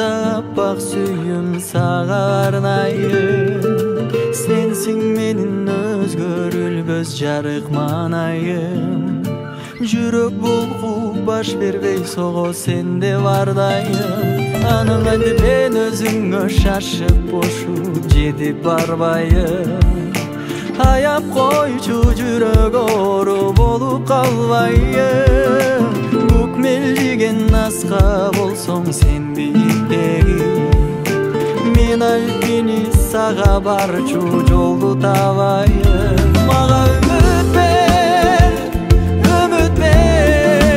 appak sүйüm sağa arnayım. Sensin menin özgörülböz jarık manayım. Жүрөк булку баш бербей сого сенде бардайым. Анын айтып мен өзүңө шашып ушуп жетип барбайым. Аяп койчу жүрөк оору болуп калбайым. Бүкмелдиген аска болсоң сен бийиктеги. Мен альпинист сага барчу жолду табайым. Мага үмүт бер, үмүт бер.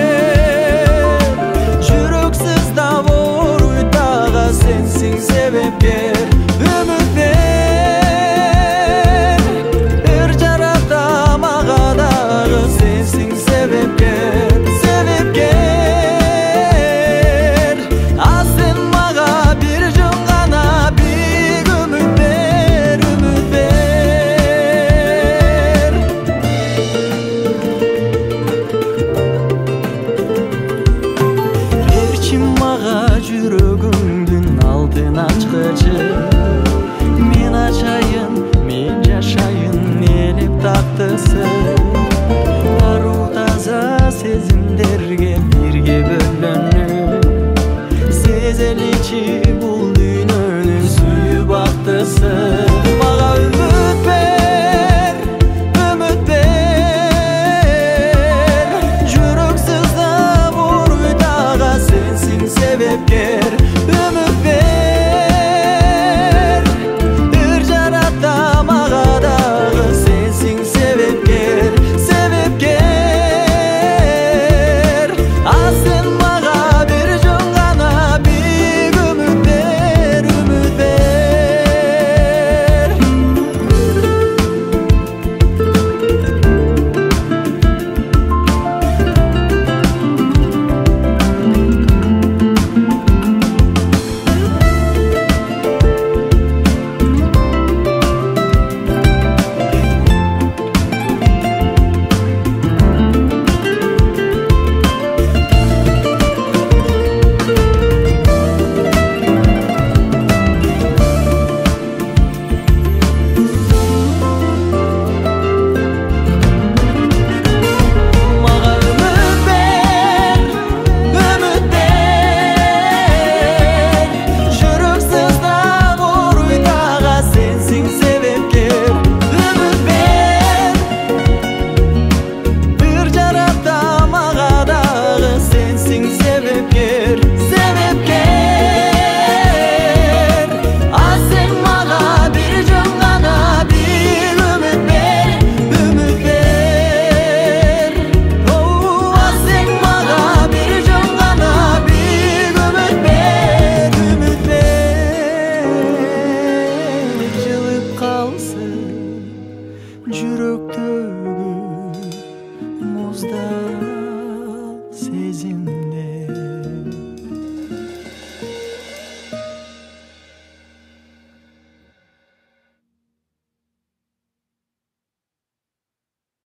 Жүрөксүз да ооруйт дагы сенсиң себепкер. Үмүт бер, ыр жарата мага дагы сенсиң себепкер. Себепкер, а сен мага бир жөн гана бик үмүт бер, үмүт бер. Берчи мага жүрөгүңдүн алтын ачкычы. Мен ачайын, мен жашайын элеп тактысы. Аруу таза сезимдерге бирге бөлөнүп, сезеличи бул дүйнөнүн сүйүү бактысы.